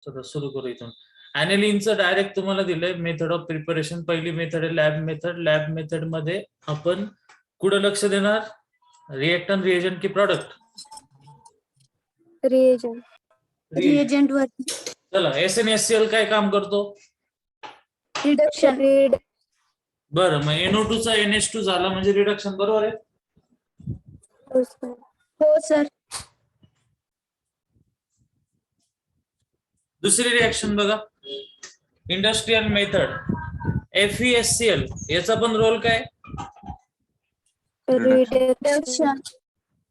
चला सुरू करू इथून. ॲनिलीनचं डायरेक्ट तुम्हाला दिलंय मेथड ऑफ प्रिपरेशन. पहिली मेथड आहे लॅब मेथड. लॅब मेथड मध्ये आपण कुठं लक्ष देणार? रिएक्टंट, रिएजंट की प्रोडक्ट? रिएजंट वर. चला SnHCl काय काम करतो? रिडक्शन. बरं, मग NO2 चा NH2 झाला म्हणजे रिडक्शन, बरोबर आहे? हो सर. दुसरी रिएक्शन बघा, इंडस्ट्रियल मेथड FeSCl. याचा पण रोल काय? रिडक्शन.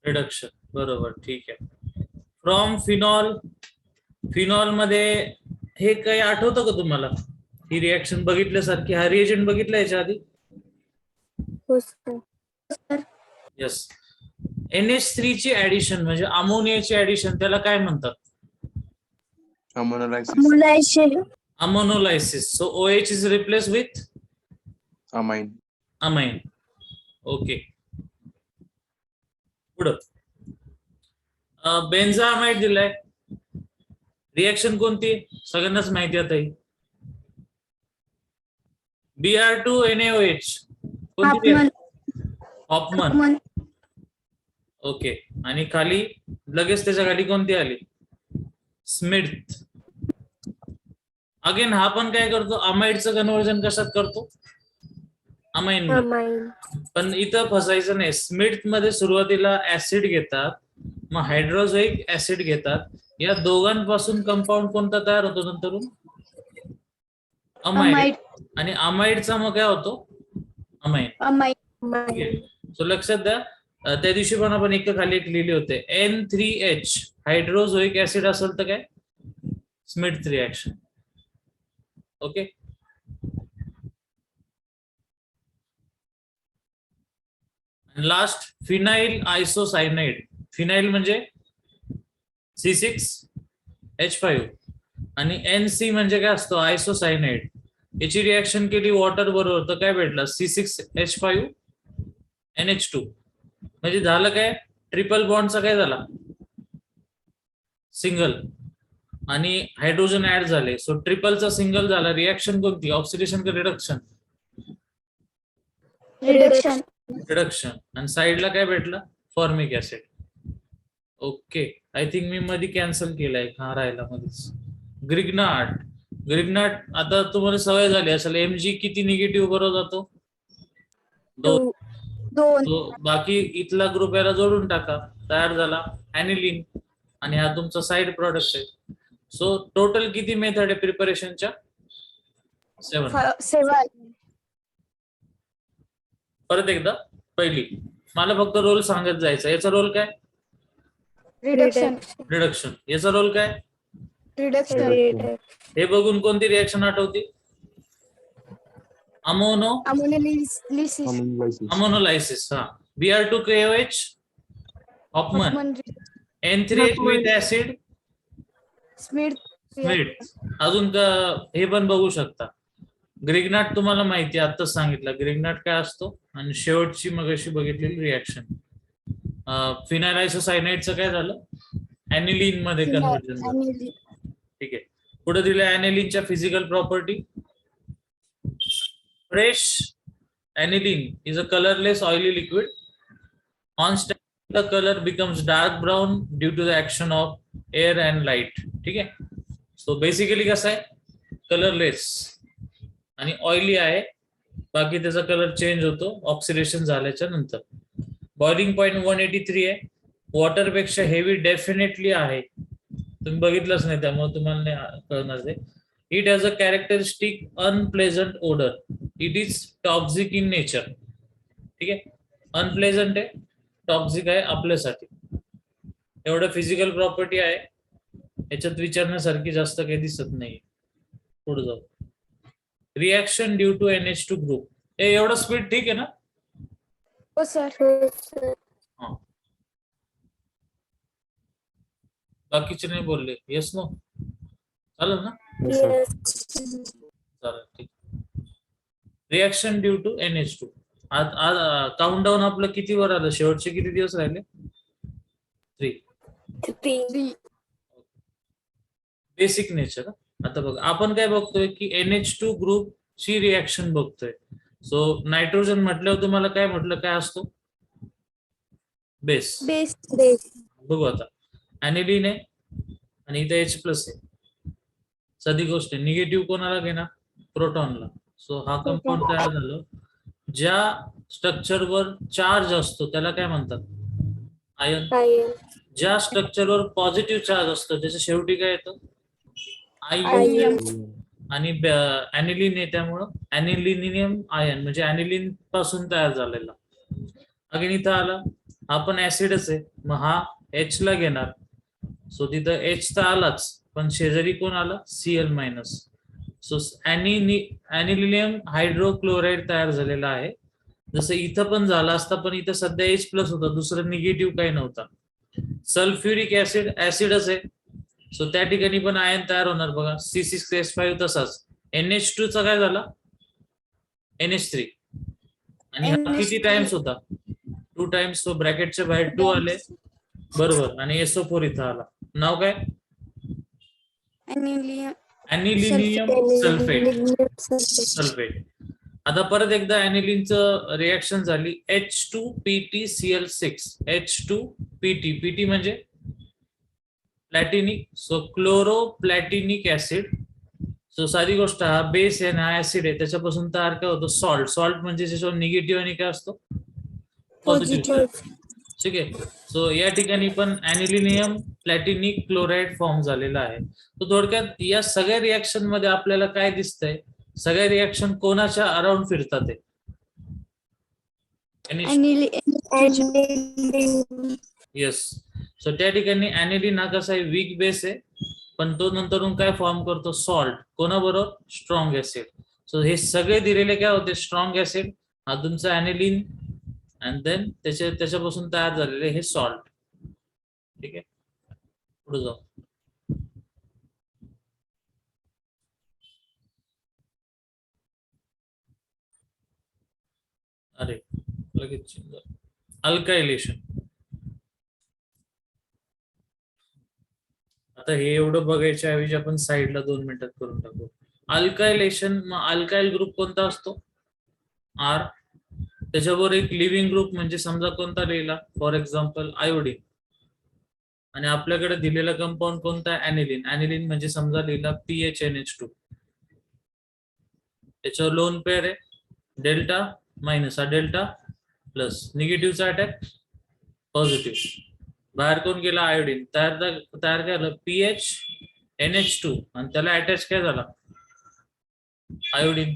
रिडक्शन, बरोबर, ठीक आहे. From phenol. फिनॉल मध्ये हे काही आठवतं का तुम्हाला? ही रिएक्शन बघितल्यासारखी, हा रिएजंट बघितला याच्या आधी? हो सर. येस. NH3 ची ऍडिशन म्हणजे अमोनियाची ऍडिशन, त्याला काय म्हणतात? Ammonolysis. So OH is replace with amine. Okay. पुढं बेन्झामाइड दिलाय. रिएक्शन कोणती? सगळ्यांनाच माहिती आता ही. Br2NaOH. कोणती? हॉफमन. ओके. आणि खाली लगेच त्याच्या खाली कोणती आली? स्मिथ. अगेन हा पण काय करतो? अमाइडचं कन्व्हर्जन कशात करतो? अमाइन. पण इथं फसायचं नाही. स्मिथ मध्ये सुरुवातीला ऍसिड घेतात, मग हायड्रोझोइक ऍसिड घेतात. या दोघांपासून कंपाऊंड कोणता तयार होतो नंतर? अमाइड. आणि अमाइडचा मग काय होतो? अमाइन. सो लक्षात द्या, त्या दिवशी पण आपण एक खाली एक लिहिले होते, N3H हायड्रोझोइक ऍसिड असेल तर काय? Smith reaction. Okay. Last phenyl isocyanide. Phenyl म्हणजे C6H5 आणि NC म्हणजे काय असतो? आयसोसायनाइड. याची रिएक्शन केली वॉटर बरोबर तर काय भेटलं? C6H5NH2. म्हणजे झालं काय? ट्रिपल बॉन्डचा काय झाला? सिंगल. आणि हायड्रोजन ऍड झाले. सो ट्रिपलचा सिंगल झाला. रिएक्शन कोणती? ऑक्सिडेशन का रिडक्शन? रिडक्शन. आणि साइडला काय भेटलं? Formic acid. Okay. I think मी मध्ये कॅन्सल केलाय. हा राहिला मध्येच. ग्रिग्नाट. आता तुम्हाला सवय झाली असेल, Mg किती निगेटिव्ह बरोबर जातो? 2. बाकी इथला ग्रुप याला जोडून टाका. तयार झाला ॲनिलीन. आणि हा तुमचा साइड प्रॉडक्ट आहे. सो टोटल किती मेथड आहे प्रिपरेशनच्या? 7. परत एकदा पहिली, मला फक्त रोल सांगत जायचा. याचा रोल काय? रिडक्शन. याचा रोल काय? हे बघून कोणती रिएक्शन आठवते? अमोनोलायसिस. हा. Br2KOH Hoffman. N3H with acid Smith. अजून का हे पण बघू शकता. ग्रिग्नाट तुम्हाला माहिती आहे, आताच सांगितलं ग्रिग्नाट काय असतो. आणि शेवटची मग अशी बघितलेली रिएक्शन फिनाइल आयसोसायनाइडचं काय झालं? ॲनिलीन मध्ये कन्व्हर्जन झालं. ठीक आहे. पुढे दिले ॲनिलीनच्या physical property. Fresh aniline is a colourless oily liquid. On stand the colour becomes dark brown due to the action of air and light. ठीक आहे. सो बेसिकली कसं आहे? कलरलेस आणि ऑइली आहे. बाकी त्याचा कलर चेंज होतो ऑक्सिडेशन झाल्याच्या नंतर. बॉइलिंग पॉइंट 183 आहे. वॉटर पेक्षा हेवी डेफिनेटली आहे. तुम्ही बघितलंच नाही त्यामुळे तुम्हाला नाही कळणार ते. It has a characteristic unpleasant odour. It is toxic in nature. ठीक आहे. अनप्लेझंट आहे, टॉक्सिक आहे आपल्यासाठी. एवढं फिजिकल प्रॉपर्टी आहे. याच्यात विचारण्यासारखी जास्त काही दिसत नाही. पुढे जाऊ. Reaction due to NH2 group. एवढं स्पीड ठीक आहे ना? हो सर. बाकीचे नाही बोलले. येस नो चालेल ना? चालेल, ठीक. Reaction due to NH2. आज काउंटडाऊन आपलं किती वर आलं? शेवटचे किती दिवस राहिले? 3. Basic nature. आता बघा आपण काय बघतोय की NH2 ग्रुप ची रिएक्शन बघतोय. सो नायट्रोजन म्हटल्यावर तुम्हाला काय म्हटलं, काय असतो? बेस. बेस. बघू आता, ऍनिलीन आहे आणि इथे H प्लस आहे. साधी गोष्ट आहे, निगेटिव्ह कोणाला घेणार? प्रोटॉनला. सो हा कंपाऊंड तयार झालं. ज्या स्ट्रक्चरवर चार्ज असतो त्याला काय म्हणतात? आयन. ज्या स्ट्रक्चरवर पॉझिटिव्ह चार्ज असतो त्याच्या शेवटी काय येतं? आयन. आणि ऍनिलीन आहे त्यामुळं ऍनिलिनियम आयन, म्हणजे ऍनिलीन पासून तयार झालेला. अगेन इथं आला, हा पण ऍसिडच आहे, मग हा H ला घेणार. सो तिथं H तर आलाच, पण शेजारी कोण आलं? Cl minus. सो ऍनिलिनियम हायड्रोक्लोराईड तयार झालेला आहे. जसं इथं पण झाला असता, पण इथं सध्या H प्लस होता, दुसरं निगेटिव्ह काही नव्हता. सल्फ्युरिक ऍसिड ऍसिडच आहे. सो त्या ठिकाणी पण आयन तयार होणार बघा, C6H5 तसाच. NH2 चा काय झाला? NH3. आणि हा किती टाइम्स होता? 2 टाइम्स. सो ब्रॅकेटच्या बाहेर 2 आले, बरोबर. आणि SO4 इथं आला. नाव काय? Anilinium sulphate. आता परत एकदा ऍनिलीनचं रिएक्शन झाली, H2PtCl6. H2PT म्हणजे platinic. So chloroplatinic acid. So साधी गोष्ट, हा बेस आहे ना, ऍसिड आहे, त्याच्यापासून तयार काय होतं? सॉल्ट. सॉल्ट म्हणजे ज्याच्यावर निगेटिव्ह आणि काय असतो? पॉझिटिव्ह. ठीक आहे. सो या ठिकाणी पण ऍनिलिनियम प्लॅटिनिक क्लोराईड फॉर्म झालेला आहे. तो थोडक्यात या सगळ्या रिएक्शन मध्ये आपल्याला काय दिसतंय? सगळ्या रिएक्शन कोणाच्या अराउंड फिरतात? येस. सो त्या ठिकाणी ऍनिलीन हा कसा आहे? वीक बेस आहे, पण तो नंतरून काय फॉर्म करतो? सॉल्ट. कोणाबरोबर? Strong acid. सो हे सगळे दिलेले काय होते? Strong acid. हा तुमचा ऍनिलीन, अँड देन त्याच्यापासून तयार झालेले हे सॉल्ट. ठीक आहे, पुढे जाऊ. अरे लगेच अल्कायलेशन. आता हे एवढं बघायच्या ऐवजी आपण साईडला 2 मिनिटात करून टाकू. अल्कायलेशन. मग अल्काइल ग्रुप कोणता असतो? R. त्याच्याबरोबर एक लिव्हिंग ग्रुप म्हणजे समजा कोणता लिहिला? For example iodine. आणि आपल्याकडे दिलेला कंपाऊंड कोणता आहे? ऍनिलीन. ऍनिलीन म्हणजे समजा लिहिला PHNH2. त्याच्यावर लोन पेअर आहे, डेल्टा मायनस, हा डेल्टा प्लस. निगेटिव्हचा अटॅक, पॉझिटिव्ह. बाहेर कोण गेला? आयोडीन. तयार केलं PHNH2, आणि त्याला अटॅच काय झाला? आयोडीन.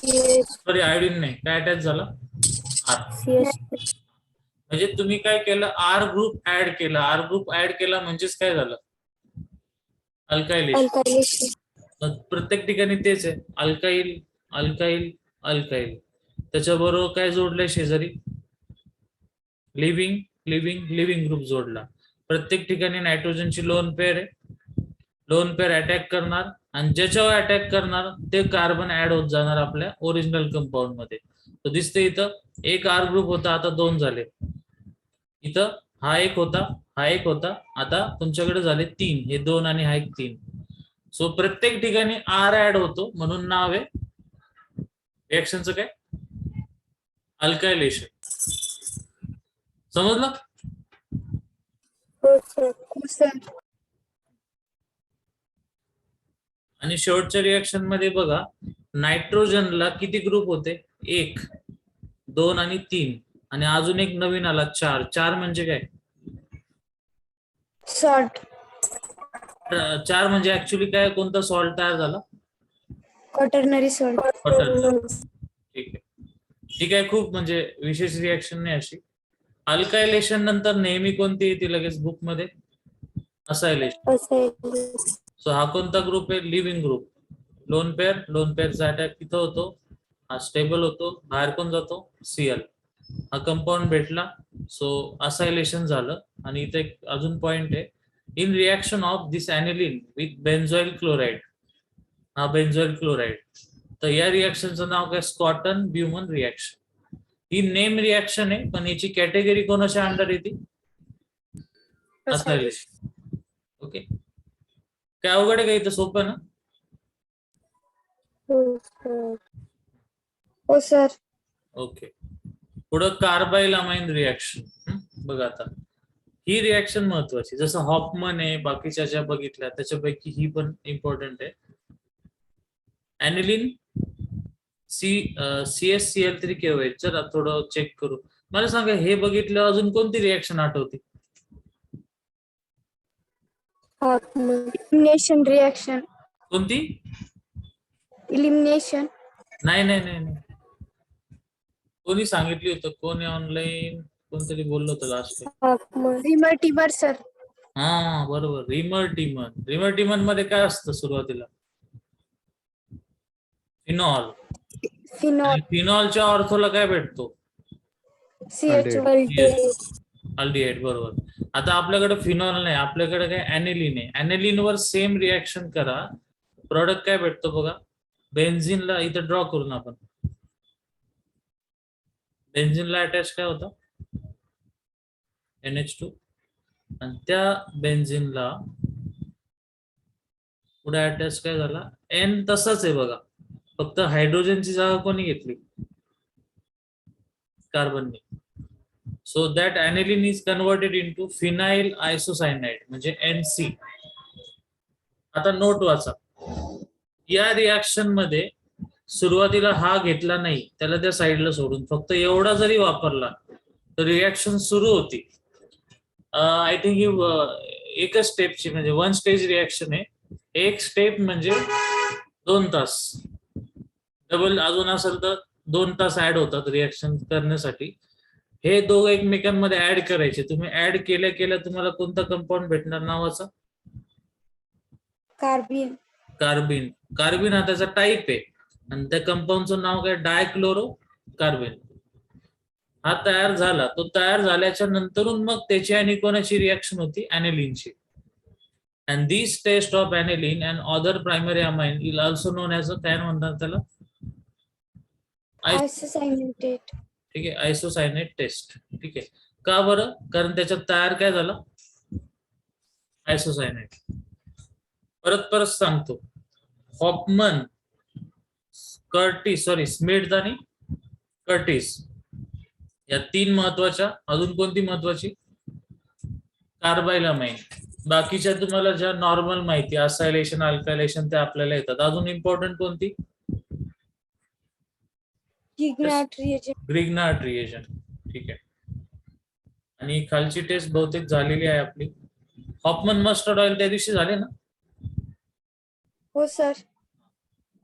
सॉरी, आयोडीन नाही, काय अटॅच झाला? R. म्हणजे तुम्ही काय केलं? R ग्रुप ऍड केला. R ग्रुप ऍड केला म्हणजेच काय झालं? अल्कायलेशन. प्रत्येक ठिकाणी तेच आहे, अल्काइल अल्काइल अल्काइल. त्याच्याबरोबर काय जोडलंय शेजारी? लिव्हिंग लिव्हिंग लिव्हिंग ग्रुप जोडला. प्रत्येक ठिकाणी नायट्रोजनची लोन पेअर आहे. लोन पेअर अटॅक करणार, आणि ज्याच्यावर अटॅक करणार ते कार्बन ऍड होत जाणार आपल्या ओरिजिनल कंपाऊंड मध्ये. तर दिसते इथं एक R ग्रुप होता, आता 2 झाले. इथं हा एक होता, हा एक होता, आता तुमच्याकडे झाले 3. हे 2 आणि हा एक 3. सो प्रत्येक ठिकाणी R ऍड होतो, म्हणून नाव आहे रिएक्शनचं काय? अल्कायलेशन. समजलं? आणि शेवटच्या रिएक्शन मध्ये बघा, नायट्रोजनला किती ग्रुप होते? 1, 2 आणि 3, आणि अजून एक नवीन आला 4. 4 म्हणजे काय? सॉल्ट. 4 म्हणजे ऍक्च्युली काय? कोणता सॉल्ट तयार झाला? Quaternary salt. ठीक आहे, ठीक आहे. खूप म्हणजे विशेष रिएक्शन नाही अशी. अल्कायलेशन नंतर नेहमी कोणती येते लगेच बुक मध्ये? असायलेशन. सो हा कोणता ग्रुप आहे? Living group. लोन पेअरचा अटॅक तिथं होतो, हा स्टेबल होतो, बाहेर कोण जातो? Cl. हा कंपाऊंड भेटला, सो असायलेशन झालं. आणि इथे एक अजून पॉइंट आहे, in reaction of this aniline with benzoyl chloride. हा बेन्झॉइल क्लोराइड. तर या रिएक्शनचं नाव काय? Schotten Baumann reaction. ही नेम रिएक्शन आहे, पण याची कॅटेगरी कोणाच्या अंडर येते? असायलेशन. ओके. काय अवघड आहे का इथं, सोपं ना? हो सर. ओके. पुढं कार्बाइल अमाइन रिॲक्शन. बघा आता ही रिॲक्शन महत्वाची, जसं हॉफमन आहे, बाकीच्या ज्या बघितल्या त्याच्यापैकी ही पण इम्पॉर्टंट आहे. ऍनिलिन CSCl3 केव्हा, चला थोडं चेक करू. मला सांगा, हे बघितलं अजून कोणती रिॲक्शन आठवते? Elimination reaction. कोणती? इलिमिनेशन. नाही नाही नाही नाही, कोणी सांगितली होतं, कोणी ऑनलाईन कोणतरी बोललो होतं लास्ट टाइम. Reamer sir. हा बरोबर, रिमर्टिमन. रिमर्टिमन मध्ये काय असतं सुरुवातीला? फिनॉल. फिनॉल. फिनॉलच्या ऑर्थोला काय भेटतो? CH2. अल्डिहाइड. बरोबर. आता आपल्याकडे फिनॉल नाही, आपल्याकडे काय ऍनिलिन आहे. ऍनिलिन वर सेम रिॲक्शन करा, प्रोडक्ट काय भेटतो बघा. बेन्झिनला इथं ड्रॉ करून आपण, बेन्झिनला अटॅच काय होता? NH2. आणि त्या बेन्झिनला पुढे अटॅच काय झाला? N तसाच आहे बघा, फक्त हायड्रोजनची जागा कोणी घेतली? कार्बनने. So that aniline is converted into phenyl isocyanide म्हणजे NC. आता नोट वाचा, या रिॲक्शन मध्ये सुरुवातीला हा घेतला नाही, त्याला त्या साईडला सोडून फक्त एवढा जरी वापरला तर रिॲक्शन सुरू होती. आय थिंक ही एकच स्टेपची म्हणजे 1 स्टेज रिॲक्शन आहे. एक स्टेप म्हणजे 2 तास, डबल अजून असेल तर 2 तास ऍड होतात रिॲक्शन करण्यासाठी. हे दोघं एकमेकांमध्ये ऍड करायचे. तुम्ही ऍड केल्या केल्या तुम्हाला कोणता कंपाऊंड भेटणार नावाचा? कार्बिन. कार्बिन. कार्बिन हा त्याचा टाईप आहे आणि त्या कंपाऊंडचं नाव काय? डायक्लोरो कार्बिन. हा तयार झाला, तो तयार झाल्याच्या नंतरून मग त्याची आणि कोणाची रिॲक्शन होती? ऍनिलिनची. And this test of aniline and other primary amine is also known as, काय म्हणतात त्याला? आयसोसायनेट. ठीक आहे, आयसोसायनेट टेस्ट. ठीक आहे, का बरं? कारण त्याच्यात तयार काय झालं? आयसोसायनेट. परत सांगतो, हॉफमन, स्मिथ आणि कर्टिस या 3 महत्वाच्या. अजून कोणती महत्वाची? Carbyl amine. बाकीच्या तुम्हाला ज्या नॉर्मल माहिती, असायलेशन, अल्कायलेशन, ते आपल्याला येतात. अजून इम्पॉर्टंट कोणती? Grignard reagent. ठीक आहे, आणि खालची टेस्ट बहुतेक झालेली आहे आपली. हॉफमन मस्टर्ड ऑइल त्या दिवशी झाले ना? हो सर.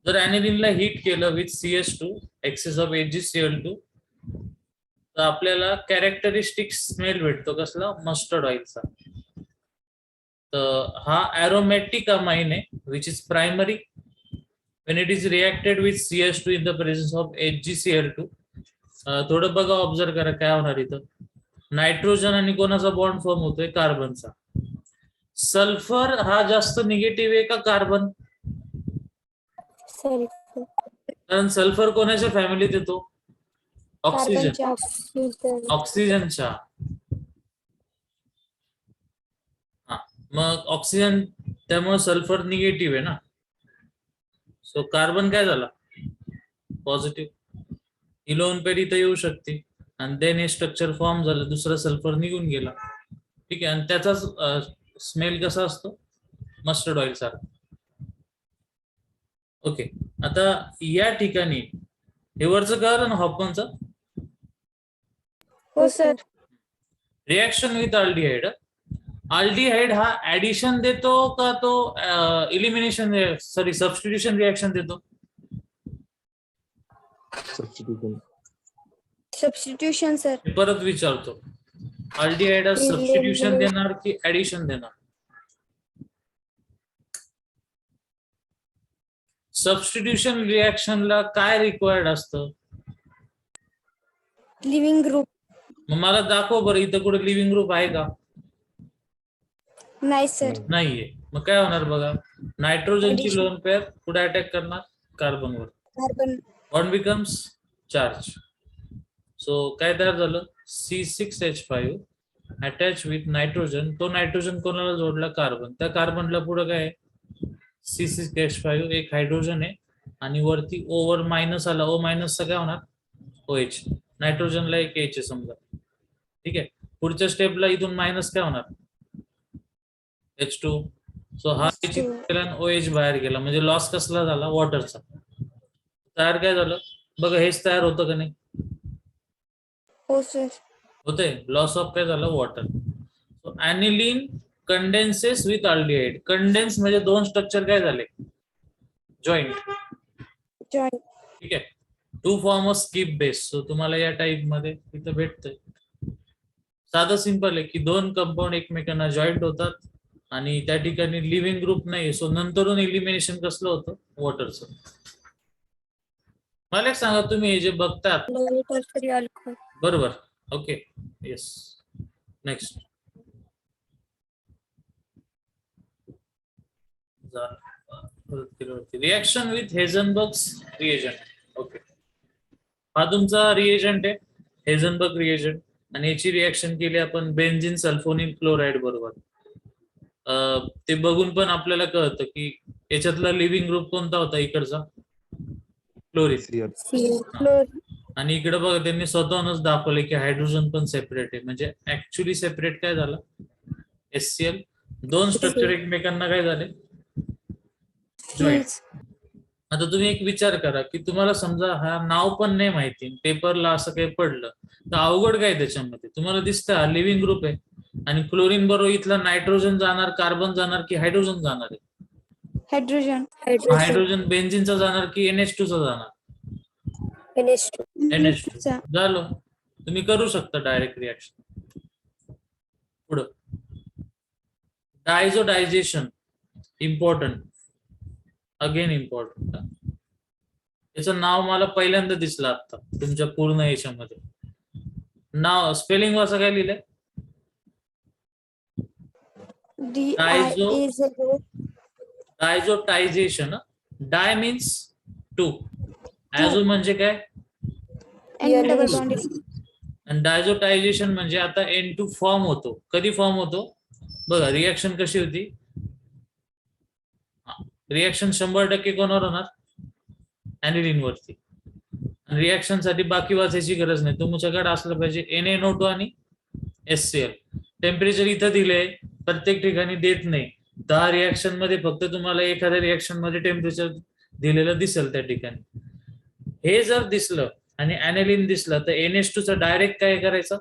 जर ऍनिलिनला हीट केलं with CH2 excess of AgCl2 तर आपल्याला कॅरेक्टरिस्टिक स्मेल भेटतो. कसला? मस्टर्ड ऑइलचा. तर हा अरोमॅटिक अमाइन आहे which is primary when it is reacted with CH2 in the presence of AgCl2. थोडं बघा, ऑब्झर्व करा काय होणार इथं. नायट्रोजन आणि कोणाचा बॉन्ड फॉर्म होतोय? कार्बनचा. सल्फर हा जास्त निगेटिव्ह आहे का कार्बन? कारण सल्फर कोणाच्या फॅमिलीत येतो? ऑक्सिजनच्या. हा, मग ऑक्सिजन, त्यामुळे सल्फर निगेटिव्ह आहे ना. सो कार्बन काय झाला? पॉझिटिव्ह. ही लोन पेर इथं येऊ शकते आणि देन हे स्ट्रक्चर फॉर्म झालं, दुसरा सल्फर निघून गेला. ठीक आहे, आणि त्याचाच स्मेल कसा असतो? मस्टर्ड ऑइल सारखा. ओके, आता या ठिकाणी हे वरचं कळलं ना हॉफमनचं? हो sir. Reaction with aldehyde. Aldehyde हा ऍडिशन देतो का तो इलिमिनेशन, सबस्टिट्यूशन रिॲक्शन देतो? Substitution sir. परत विचारतो, अल्डिहाइड सबस्टिट्यूशन देणार की ऍडिशन देणार? सबस्टिट्यूशन रिॲक्शनला काय रिक्वायर्ड असतं? Living group. मग मला दाखव बरं, इथं कुठे लिव्हिंग ग्रुप आहे का? नाही सर. नाहीये. मग काय होणार बघा, नायट्रोजनची लोन पेअर कुठे अटॅक करणार? कार्बनवर. Carbon. Bond becomes charge. So काय तयार झालं? C6H5 attach with nitrogen. तो नायट्रोजन कोणाला जोडला? कार्बन. त्या कार्बनला पुढे काय? C6H5 एक हायड्रोजन आहे आणि वरती O वर मायनस आला, O मायनसचा काय होणार OH. नायट्रोजनला एक H आहे समजा, ठीक आहे. पुढच्या स्टेपला इथून मायनस काय होणार H2. सो हा H H2. गेला आणि OH बाहेर गेला, म्हणजे लॉस कसला झाला वॉटरचा. तयार काय झालं बघा, हेच तयार होतं का नाही, हो सर. होते. लॉस ऑफ काय झालं water. So aniline condenses with aldehyde. Condense म्हणजे दोन स्ट्रक्चर काय झाले जॉईंट, जॉईंट. ठीक आहे. To form of Schiff base. So तुम्हाला या टाइप मध्ये इथं भेटतंय. साधं सिंपल आहे की दोन कंपाऊंड एकमेकांना जॉईंट होतात आणि त्या ठिकाणी लिव्हिंग ग्रुप नाही. सो नंतरून एलिमिनेशन कसलं होतं वॉटरचं. मला एक सांगा, तुम्ही हे जे बघतात टर्शरी अल्कोहोल. बरोबर, okay, yes. Next reaction with Hinsberg's reagent. Okay, हा तुमचा रिएजंट आहे हेझनबर्ग रिएजंट आणि याची रिएक्शन केली आपण बेन्झिन सल्फोनिल क्लोराईड बरोबर. ते बघून पण आपल्याला कळतं की याच्यातला लिव्हिंग ग्रुप कोणता होता, इकडचा क्लोरीन. क्लोरीन. आणि इकडे बघा त्यांनी स्वतःहूनच दाखवले की हायड्रोजन पण सेपरेट आहे, म्हणजे ऍक्च्युली सेपरेट काय झालं HCl. दोन स्ट्रक्चर एकमेकांना काय झाले जॉईंट. आता तुम्ही एक विचार करा की तुम्हाला समजा हा नाव पण नाही माहिती, पेपरला असं काही पडलं तर अवघड काय त्याच्यामध्ये. तुम्हाला दिसतं हा लिव्हिंग ग्रुप आहे आणि क्लोरीन बरोबर इथला नायट्रोजन जाणार, कार्बन जाणार की हायड्रोजन जाणार आहे. हायड्रोजन. हायड्रोजन बेन्झिनचा जाणार की NH2 चा जाणार. NH2 झालं. तुम्ही करू शकता डायरेक्ट रिएक्शन. पुढं डायझोडायजेशन इम्पॉर्टंट, अगेन इम्पॉर्टंट. याचं नाव मला पहिल्यांदा दिसलं आता तुमच्या पूर्ण याच्यामध्ये. नाव स्पेलिंग असं काय लिहिलंय डायझोटायझेशन. डाय मीन्स टू, ॲझो म्हणजे काय आणि डायझोटायझेशन म्हणजे आता N2 फॉर्म होतो. कधी फॉर्म होतो बघा, रिएक्शन कशी होती. रिएक्शन 100% कोणावर होणार ॲनिलीन वरती. रिएक्शन साठी बाकी वाचायची गरज नाही, तुमच्याकडे असलं पाहिजे NaNO2 आणि HCl. टेम्परेचर इथं दिले, प्रत्येक ठिकाणी देत नाही. 10 रिएक्शन मध्ये फक्त तुम्हाला एखाद्या रिएक्शन मध्ये टेम्परेचर दिलेलं दिसेल त्या ठिकाणी. हे जर दिसलं आणि ॲनिलीन दिसलं तर NH2 चा डायरेक्ट काय करायचं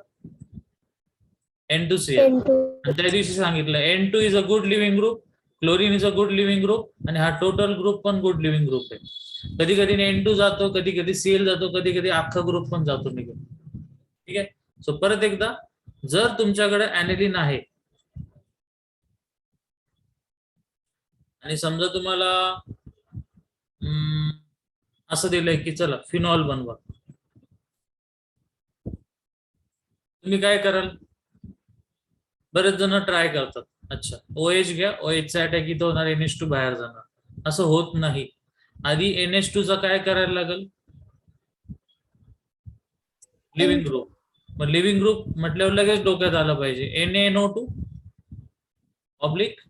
N2Cl. आणि त्या दिवशी सांगितलं N2 is a good living group, chlorine is a good living group आणि हा टोटल ग्रुप पण गुड लिव्हिंग ग्रुप आहे. कधी कधी N2 जातो, कधी कधी Cl जातो, कधी कधी अख्खा ग्रुप पण जातो निघून, ठीक आहे. सो परत एकदा, जर तुमच्याकडे ॲनिलीन आहे आणि समजा तुम्हाला असं दिलंय की चला फिनॉल बनवा, तुम्ही काय कराल, बरेच जण ट्राय करतात. अच्छा OH घ्या, OH चा अटॅक इथं होणार, NH2 बाहेर जाणार. असं होत नाही. आधी NH2 चा काय करायला लागेल लिव्हिंग ग्रुप. मग लिव्हिंग ग्रुप म्हटल्यावर लगेच डोक्यात आलं पाहिजे NaNO2 ऑब्लिक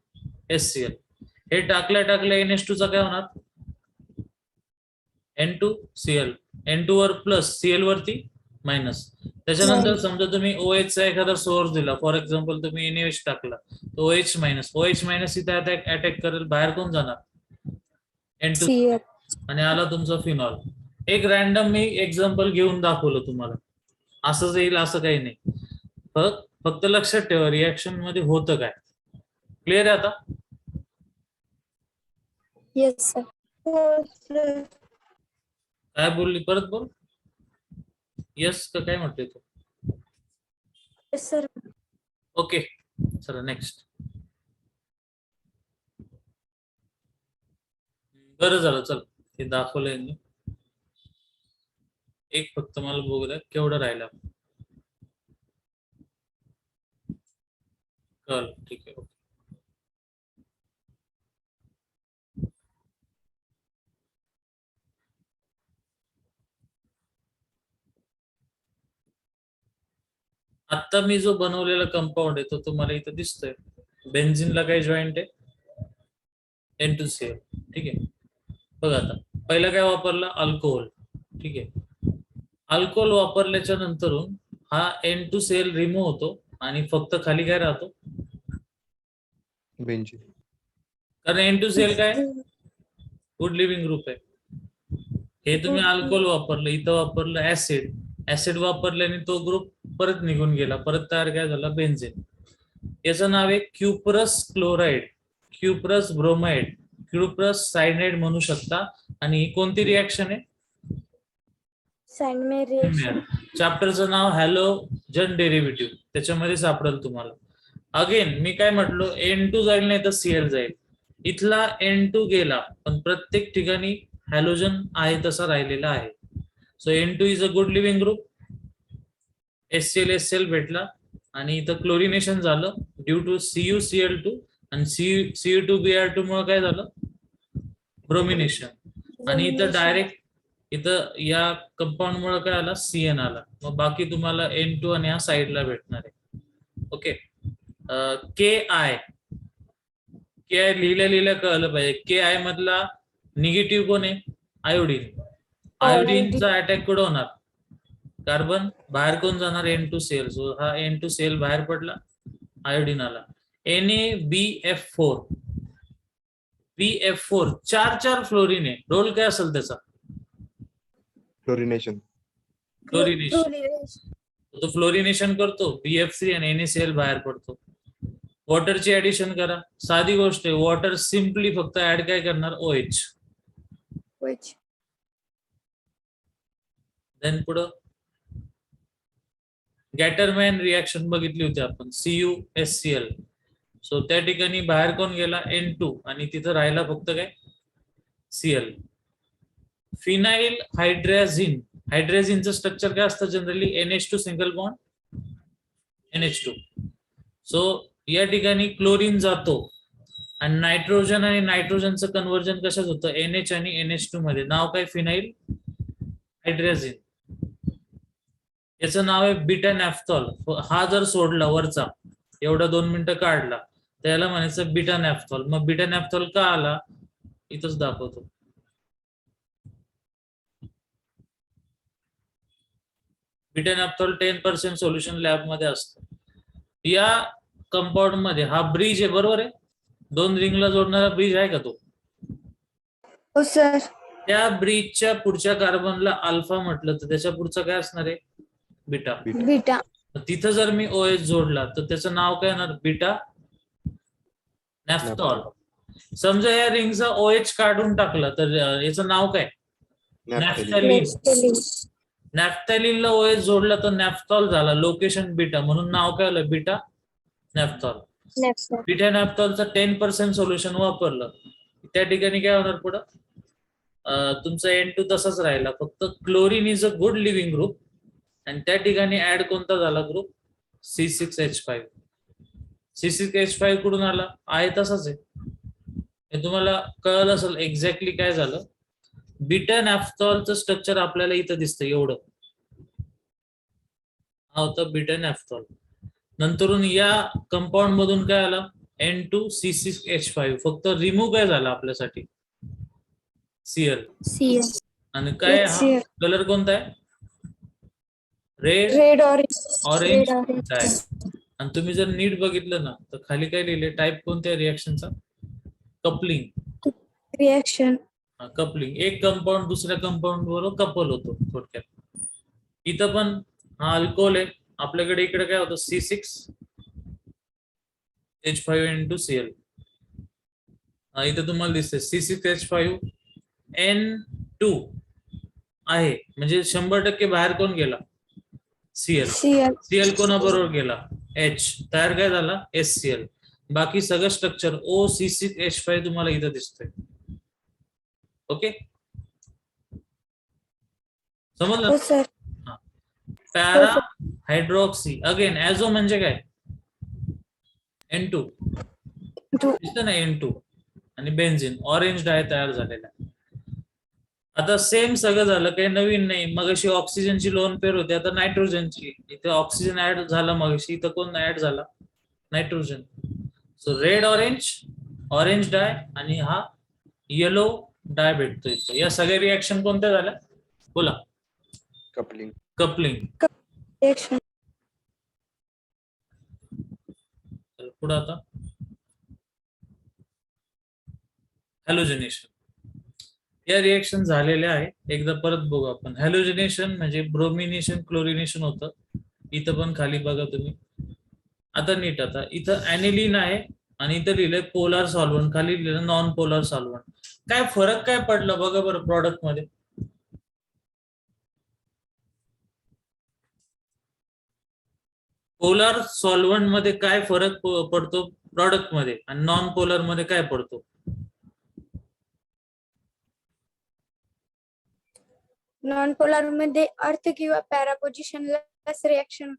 HCl. हे टाकल्या NH2 चा काय होणार N2Cl. N2 वर प्लस, Cl वरती मायनस. त्याच्यानंतर समजा तुम्ही OH चा एखादा सोर्स दिला, फॉर एक्झाम्पल तुम्ही NaOH टाकला, OH मायनस, OH मायनस इथे अटॅक करेल, बाहेर कोण जाणार N2 आणि आला तुमचा फिनॉल. एक रॅन्डम मी एक्झाम्पल घेऊन दाखवलं तुम्हाला, असंच येईल असं काही नाही. फक्त लक्षात ठेवा रिएक्शन मध्ये होतं काय. क्लिअर आहे आता. Yes sir. काय बोलली परत बोल. यस का काय म्हटले तू. Yes sir. ओके चला नेक्स्ट. बरं झालं, चल हे दाखवलंय मी. एक फक्त मला बघू द्या केवढं राहिलं. चल ठीक आहे. ओके आता मी जो बनवलेला कंपाऊंड आहे तो तुम्हाला इथं दिसतोय. बेन्झिनला काय जॉईंट आहे N2Cl. ठीक आहे. बघा आता पहिला काय वापरला, अल्कोहोल. ठीक आहे. अल्कोहोल वापरल्याच्या नंतरून हा N2Cl रिमूव्ह होतो आणि फक्त खाली काय राहतो, बेंझिन. कारण N2Cl काय गुड लिव्हिंग ग्रुप आहे. हे तुम्ही अल्कोहोल वापरलं, इथं वापरलं ऍसिड. ऍसिड वापरल्याने तो ग्रुप परत निघून गेला, परत तयार काय झाला, बेन्झीन. याचं नाव आहे cuprous chloride, cuprous bromide, cuprous cyanide म्हणू शकता. आणि ही कोणती रिॲक्शन आहे, Sandmer reaction. चॅप्टरचं नाव हॅलोजन डेरिव्हेटिव्ह, त्याच्यामध्ये सापडेल तुम्हाला. अगेन मी काय म्हटलो, N2 जाईल नाही तर Cl जाईल. इथला N2 गेला, पण प्रत्येक ठिकाणी हॅलोजन आहे तसा राहिलेला आहे. So N2 is a good living group. HCl भेटला आणि इथं क्लोरिनेशन झालं ड्यू टू CuCl2 आणि Cu2Br2 मुळे काय झालं, ब्रोमिनेशन. आणि इथं डायरेक्ट इथं या कंपाऊंड मुळे काय आला, CN आला. मग बाकी तुम्हाला N2 आणि या साईडला भेटणार आहे. ओके. KI लिहिल्या कळलं पाहिजे. KI मधला निगेटिव्ह कोण आहे, आयोडीन. आयोडीनचा अटॅक कुठं होणार, कार्बन बाहेर कोण जाणार, N2Cl. सो हा N2Cl बाहेर पडला, आयोडीन आला. NaBF4 चार फ्लोरीन आहे. रोल काय असेल त्याचा, फ्लोरिनेशन. तो फ्लोरिनेशन करतो, BF3 आणि NaCl बाहेर पडतो. वॉटरची ऍडिशन करा, साधी गोष्ट आहे. वॉटर सिम्पली फक्त ऍड काय करणार, OH. देन पुढं गॅटरमॅन रिॲक्शन बघितली होती आपण, CuSCl. सो त्या ठिकाणी बाहेर कोण गेला, N2 आणि तिथं राहिला फक्त काय, Cl. फिनाइल हायड्रेझिन, हायड्रेझिनचं स्ट्रक्चर काय असतं generally, NH2 single bond NH2. So या ठिकाणी क्लोरीन जातो आणि नायट्रोजन आणि नायट्रोजनचं कन्व्हर्जन कशात होतं, NH आणि NH2 मध्ये. नाव काय, फिनाइल हायड्रेझिन. याचं नाव आहे बीटा नॅफ्थॉल. हा जर सोडला वरचा, एवढा 2 मिनिटं काढला, त्याला म्हणायचं बीटा नॅफ्थॉल. मग बीटा नॅफ्थॉल का आला, इथंच दाखवतो. बीटा नॅफ्थॉल 10% सोल्युशन लॅब मध्ये असतं. या कंपाऊंड मध्ये हा ब्रिज आहे, बरोबर आहे, 2 रिंगला जोडणारा ब्रिज आहे का तो, हो सर. त्या ब्रिजच्या पुढच्या कार्बनला अल्फा म्हटलं तर त्याच्या पुढचं काय असणार आहे, बीटा. बीटा. तिथं जर मी OH जोडला तर त्याचं नाव काय येणार, बीटा नॅफ्थॉल. समजा या रिंगचा OH काढून टाकला तर याचं नाव काय, नॅफ्थॅलिन. नॅफ्थॅलिनला OH जोडला तर नॅफ्थॉल झाला, लोकेशन बीटा, म्हणून नाव काय आलं, बीटा नॅफ्थॉल. बीटा नॅफ्थॉलचं 10% सोल्युशन वापरलं, त्या ठिकाणी काय होणार पुढं, तुमचा N2 तसाच राहिला, फक्त chlorine is a good living group आणि त्या ठिकाणी ऍड कोणता झाला ग्रुप, C6H5. C6H5 कुठून आला, आहे तसाच आहे. हे तुम्हाला कळलं असेल एक्झॅक्टली काय झालं. बीटा नॅफ्थॉलचं स्ट्रक्चर आपल्याला इथं दिसतं एवढं, हा होता बीटा नॅफ्थॉल. नंतरून या कंपाऊंड मधून काय आला, N2C6H5. फक्त रिमूव्ह काय झाला आपल्यासाठी, Cl. आणि काय कलर कोणता आहे, रेड ऑरेंज डाय. आणि तुम्ही जर नीट बघितलं ना तर खाली काय लिहिले, टाईप कोणत्या रिॲक्शनचा, कपलिंग रिॲक्शन. कपलिंग. एक कंपाऊंड दुसऱ्या कंपाऊंड बरोबर कपल होतो थोडक्यात. इथं पण हा अल्कोहोल आहे, आपल्याकडे इकडे काय होतं, C6H5N2Cl. इथं तुम्हाला दिसतंय C6H5N2 आहे, म्हणजे 100% बाहेर कोण गेला, Cl कोणाबरोबर गेला, H, तयार काय झाला, HCl. बाकी सगळं स्ट्रक्चर OC6H5 तुम्हाला इथं दिसतंय. ओके, समजलं. Para hydroxy. अगेन ऍझो म्हणजे काय, N2 दिसतं ना, N2 आणि बेन्झीन, ऑरेंज डाय तयार झालेला. आता सेम सगळं झालं, काही नवीन नाही. मग अशी ऑक्सिजनची लोन पेअर होती, आता नायट्रोजनची. इथे ऑक्सिजन ऍड झाला, मग इथं कोण ऍड झाला, nitrogen. So red orange orange dye आणि हा येलो डाय भेटतो इथं. या सगळ्या रिएक्शन कोणत्या झाल्या बोला? कपलिंग. कपलिंग. Reaction. पुढे आता हॅलोजिनेशन. या रिएक्शन झालेल्या आहे, एकदा परत बघू आपण. हॅलोजिनेशन म्हणजे ब्रोमिनेशन क्लोरिनेशन होतं. इथं पण खाली बघा तुम्ही. आता नीट, आता इथं ऍनिलीन आहे आणि इथं लिहिलंय पोलार सॉल्व्हंट, खाली लिहिलं नॉन पोलार सॉल्व्हंट. काय फरक काय पडला बघा बरं प्रॉडक्ट मध्ये. पोलार सॉल्व्हंट मध्ये काय फरक पडतो प्रॉडक्ट मध्ये आणि नॉन पोलार मध्ये काय पडतो? Non-polar मध्ये अर्थ किंवा पॅरा पोझिशनलाच रिएक्शन.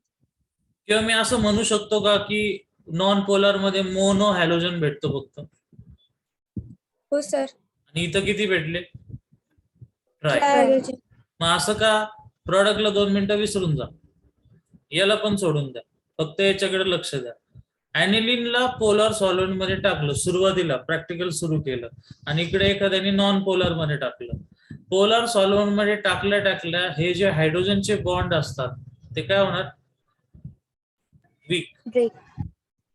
किंवा मी असं म्हणू शकतो का की नॉन पोलार मध्ये मोनो हॅलोजन भेटतो फक्त? हो सर. आणि इथं किती भेटले? ट्राय. Halogen. मग असं का? प्रॉडक्टला 2 मिनिटं विसरून जा, याला पण सोडून द्या, फक्त याच्याकडे लक्ष द्या. ऍनिलीनला पोलार सॉल्व्हंट मध्ये टाकलं सुरुवातीला, प्रॅक्टिकल सुरू केलं, आणि इकडे एखाद्याने नॉन पोलार मध्ये टाकलं. पोलार सॉल्व्हंट मध्ये टाकल्या हे जे हायड्रोजनचे बॉन्ड असतात ते काय होणार? वीक. Break.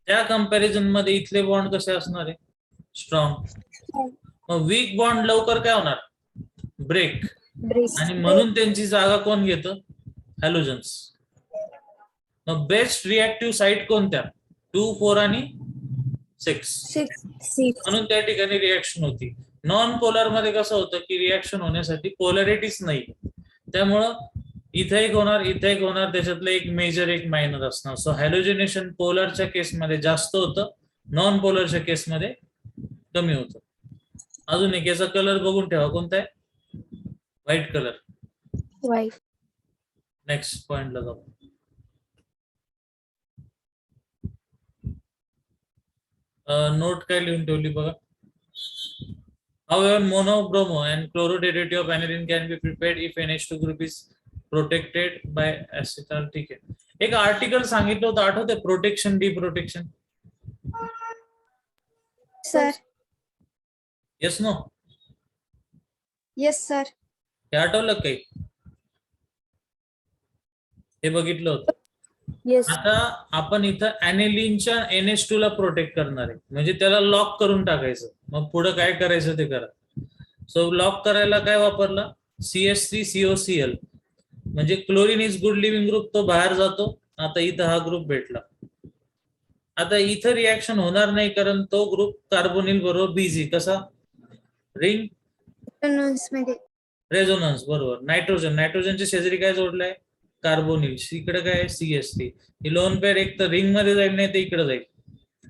त्या कंपॅरिझन मध्ये इथले बॉन्ड कसे असणार आहे? स्ट्रॉंग. मग वीक बॉन्ड लवकर काय होणार? ब्रेक. Break. आणि म्हणून त्यांची जागा कोण घेतं? हॅलोजन्स. मग बेस्ट रिएक्टिव्ह साईट कोणत्या? 2, 4 आणि 6. 6. म्हणून त्या ठिकाणी रिएक्शन होती. नॉन पोलार मध्ये कसं होतं की रिएक्शन होण्यासाठी पोलॅरिटीच नाही, त्यामुळं इथे एक होणार, इथे एक होणार, त्याच्यातलं एक मेजर एक मायनर असणार. सो हॅलोजिनेशन पोलरच्या केसमध्ये जास्त होतं, नॉन पोलरच्या केसमध्ये कमी होतं. अजून एक याचा कलर बघून ठेवा, कोणता आहे? White colour. White. नेक्स्ट पॉइंटला जाऊ. नोट काय लिहून ठेवली बघा. However, mono, bromo and chloro derivative of aniline can be prepared if NH2 group is protected by acetal. ठीक आहे. एक आर्टिकल सांगितलं होतं आठवते, protection deprotection. Sir. Yes no? Yes sir. हे आठवलं काही? हे बघितलं होतं. Yes. आता आपण इथं ऍनिलीनच्या NH2 ला प्रोटेक्ट करणार आहे, म्हणजे त्याला लॉक करून टाकायचं. मग पुढे काय करायचं ते करा. सो लॉक करायला काय वापरला? CH3COCl, म्हणजे chlorine is good living group, तो बाहेर जातो. आता इथं हा ग्रुप भेटला. आता इथं रिएक्शन होणार नाही कारण तो ग्रुप कार्बोनिल बरोबर बिझी. कसा? रिंग रेझोनन्स बरोबर. नायट्रोजनच्या शेजारी काय जोडलंय? कार्बोनिल. इकडे काय? CH3. ही लोन पेअर एक तर रिंग मध्ये जाईल, नाही तर इकडे जाईल,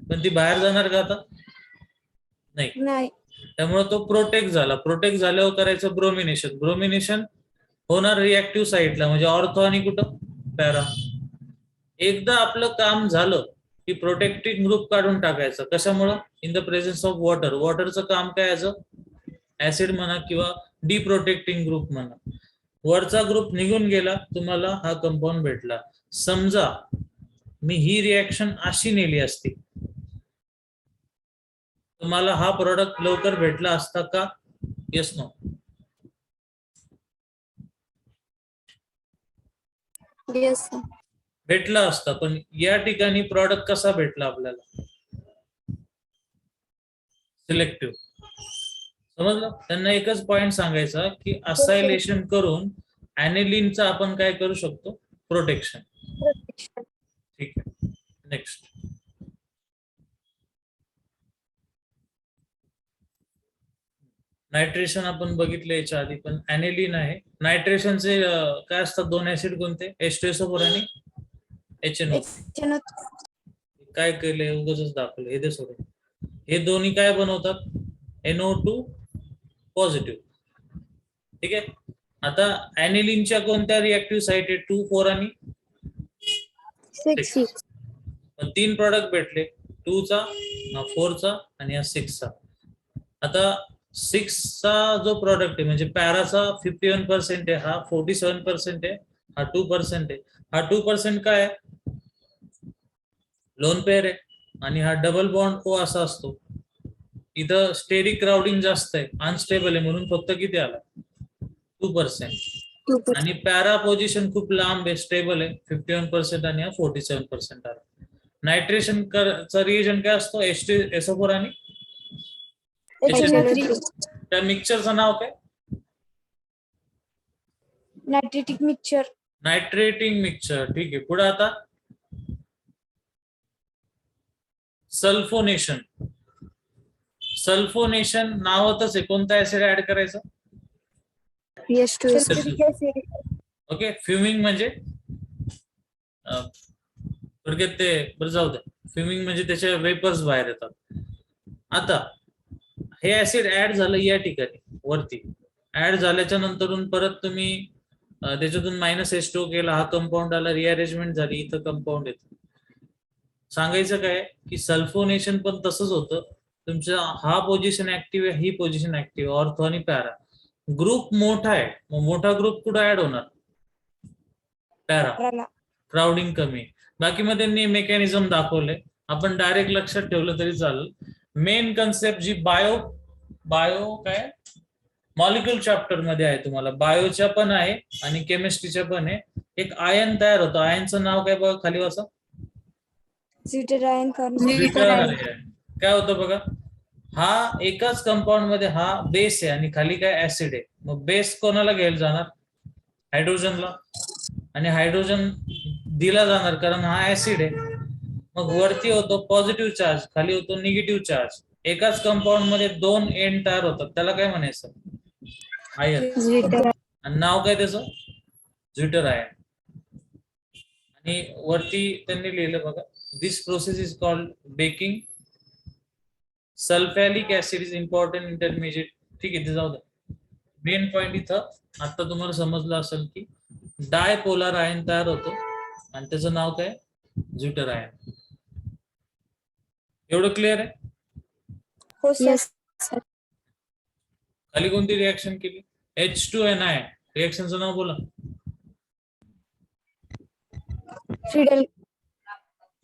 पण ती बाहेर जाणार का? आता नाही. त्यामुळे तो प्रोटेक्ट झाला. प्रोटेक्ट झाल्यावर करायचं ब्रोमिनेशन. ब्रोमिनेशन होणार रिएक्टिव्ह साईडला, म्हणजे ऑर्थो आणि कुठं? पॅरा. एकदा आपलं काम झालं की प्रोटेक्टिंग ग्रुप काढून टाकायचं. कशामुळं? In the presence of water. वॉटरचं काम काय? ऍसिड म्हणा किंवा डिप्रोटेक्टिंग ग्रुप म्हणा. वरचा ग्रुप निघून गेला, तुम्हाला हा कंपाऊंड भेटला. समजा मी ही रिएक्शन अशी नेली असती, तुम्हाला हा प्रोडक्ट लवकर भेटला असता का? Yes no? Yes sir. भेटला असता, पण या ठिकाणी प्रॉडक्ट कसा भेटला आपल्याला? सिलेक्टिव्ह. समजलं? त्यांना एकच पॉइंट सांगायचा की असायलेशन करून ऍनिलीनचा आपण काय करू शकतो? प्रोटेक्शन. ठीक आहे. नेक्स्ट. नायट्रेशन आपण बघितलं याच्या आधी, पण ऍनिलीन आहे. नायट्रेशनचे काय असतात? 2 ऍसिड कोणते? H2SO4 आणि HNO. काय केलंय? उगाच दाखवलं. हे दे सोडून. हे दोन्ही काय बनवतात? NO2 positive. ठीक आहे. आता ऍनिलीनच्या कोणत्या रिएक्टिव्ह साईट आहे? 2, 4 आणि 6. 3 प्रॉडक्ट भेटले, 2 चा, 4 चा आणि 6 चा. आता 6 चा जो प्रॉडक्ट आहे म्हणजे पॅराचा 51% आहे, हा 47% आहे, हा 2% आहे. हा 2% काय आहे? लोन पेअर आहे आणि हा डबल बॉन्ड O असा असतो. इथं स्टेरिक क्राउडिंग जास्त आहे, अनस्टेबल आहे, म्हणून फक्त किती आला 2%. 2%. आणि पॅरा पोझिशन खूप लांब आहे, स्टेबल आहे 51% आणि 47% आला. नायट्रेशन चा रिएजंट काय असतो? SO4 आणि HNO3. त्या मिक्सचरचं नाव काय? नायट्रेटिक मिक्सचर. नायट्रेटिंग मिक्सचर. ठीक आहे, पुढे आता सल्फोनेशन. सल्फोनेशन नावातच आहे, कोणता ऍसिड ऍड करायचा? Sulphuric acid. ओके. फ्युमिंग म्हणजे थोडक्यात ते बरं जाऊ द्या. फ्युमिंग म्हणजे त्याचे वेपर्स बाहेर येतात. आता हे ऍसिड ऍड झालं या ठिकाणी वरती, ऍड झाल्याच्या नंतरून परत तुम्ही त्याच्यातून -H2O केला, हा कंपाऊंड आला, रिअरेंजमेंट झाली, इथं कंपाऊंड येतं. सांगायचं काय की सल्फोनेशन पण तसंच होतं. तुमचा हा पोझिशन ऍक्टिव्ह आहे, ही पोझिशन ऍक्टिव्ह, ऑर्थो आणि पॅरा. ग्रुप मोठा आहे, मग मोठा ग्रुप कुठं ऍड होणार? पॅरा. क्राउडिंग कमी. बाकी मग त्यांनी मेकॅनिझम दाखवले, आपण डायरेक्ट लक्षात ठेवलं तरी चालेल. मेन कन्सेप्ट जी बायो काय मॉलिक्युल चॅप्टर मध्ये आहे, तुम्हाला बायोच्या पण आहे आणि केमिस्ट्रीच्या पण आहे. एक आयन तयार होतं, आयनचं नाव काय बघा खाली वाचा. Zwitter ion. काय होतं बघा, हा एकाच कंपाऊंड मध्ये हा बेस आहे आणि खाली काय ऍसिड आहे. मग बेस कोणाला घ्यायला जाणार? हायड्रोजनला. आणि हायड्रोजन दिला जाणार कारण हा ऍसिड आहे. मग वरती होतो पॉझिटिव्ह चार्ज, खाली होतो निगेटिव्ह चार्ज. एकाच कंपाऊंड मध्ये 2 एंड तयार होतात, त्याला काय म्हणायचं? आयन. आणि नाव काय त्याचं? Zwitter ion. आणि वरती त्यांनी लिहिलं बघा, this process is called baking. Sulphuric acid is important intermediate. ठीक आहे, ते जाऊ द्या. मेन पॉइंट इथं आता तुम्हाला समजलं असेल की डायपोलर आयन तयार होतो आणि त्याचं नाव काय? Zwitter ion. एवढं क्लिअर आहे? हो सर. खाली कोणती रिएक्शन केली? H2Ni. रिएक्शनचं नाव बोला.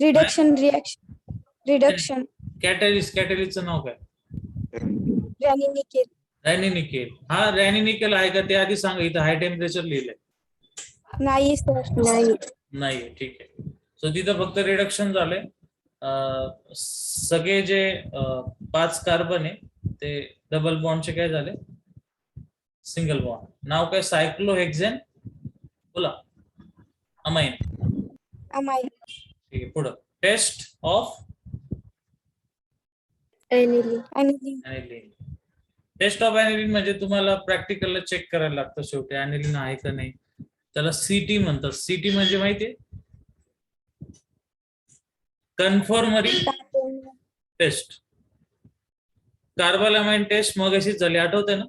Reduction reaction. रिडक्शन. कॅटलिस्टचं नाव काय? रॅनिनिकेल. हा रॅनिनिकेल आहे का ते आधी सांगा. इथं हाय टेम्परेचर लिहिलंय. नाही सर. नाही. ठीक आहे. सो तिथं फक्त रिडक्शन झालंय. सगळे जे 5 कार्बन आहे ते डबल बॉन्डचे काय झाले? Single bond. नाव काय? सायक्लोहेक्झेन. बोला. अमाइन. ठीक आहे, पुढं टेस्ट ऑफ ऍनिलीन. टेस्ट ऑफ ऍनिलीन म्हणजे तुम्हाला प्रॅक्टिकलला चेक करायला लागतं शेवटी ऍनिलीन आहे का नाही. त्याला CT म्हणतात. CT म्हणजे माहितीये? कन्फर्मरी टेस्ट. कार्बोलॅमाइन टेस्ट मग अशीच झाली, आठवते ना?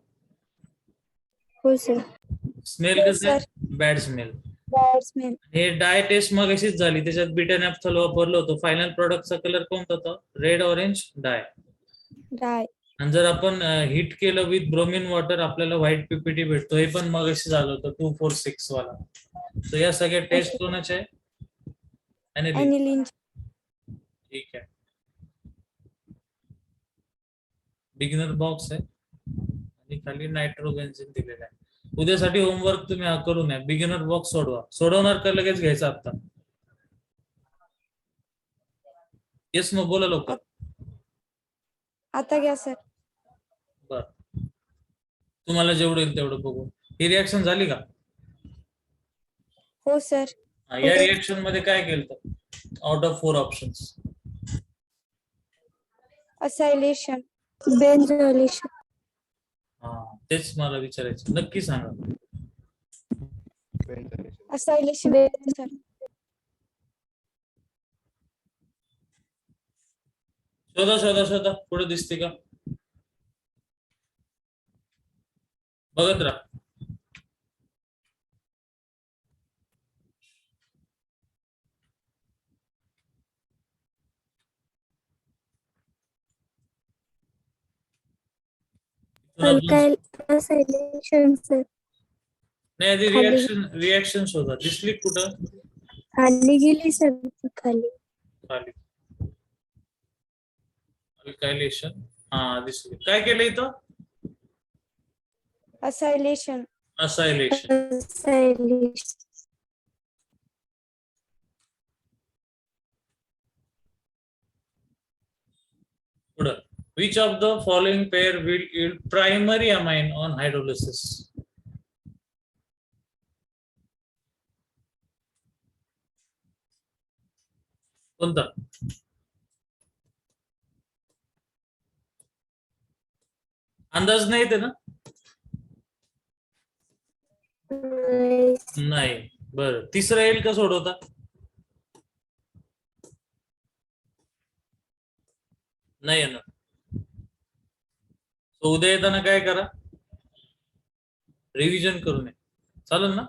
हो सर. स्मेल कसं? Bad smell. हे डाय टेस्ट मग अशीच झाली, त्याच्यात बीटा नॅफ्थल वापरलं होतं. फायनल प्रोडक्टचा कलर कोणता होता? Red orange dye. आणि जर आपण हिट केलं विथ ब्रोमिन वॉटर आपल्याला व्हाईट PPT भेटतो. हे पण मग अशी झालं होतं 246 वाला. तर या सगळ्या टेस्ट कोणाच्या आहे? ऍनिलीन. ठीक आहे. बिगिनर बॉक्स आहे आणि खाली नायट्रोबेन्झीन दिलेला आहे. उद्यासाठी होमवर्क तुम्ही करू नये. बिगिनर बॉक्स सोडवा. सोडवणार का लगेच घ्यायचं आता? येस मग बोला लवकर. आता घ्या सर. बर, तुम्हाला जेवढं येईल तेवढं बघू. ही रिएक्शन झाली का? हो सर. या रिएक्शन मध्ये काय केलं? Out of 4 options acylation, benzoylation. तेच मला विचारायचं, नक्की सांगा. Acylation sir. शोधा पुढे दिसते का? बघत राहा. Acylation sir. नाही, आधी रिएक्शन शोधा. दिसली कुठं? खाली गेली सर. खाली अल्कायलेशन. हा दिसले. काय केलं इथं? Acylation acylation. असायलेशन पुढं. Which of the following pair will yield primary amine on hydrolysis? कोणता? अंदाज नाही येते ना? नाही. बरं, तिसरं येईल का सोडवता? नाही येणार. So उद्या येताना काय करा, रिव्हिजन करून या. चालेल ना?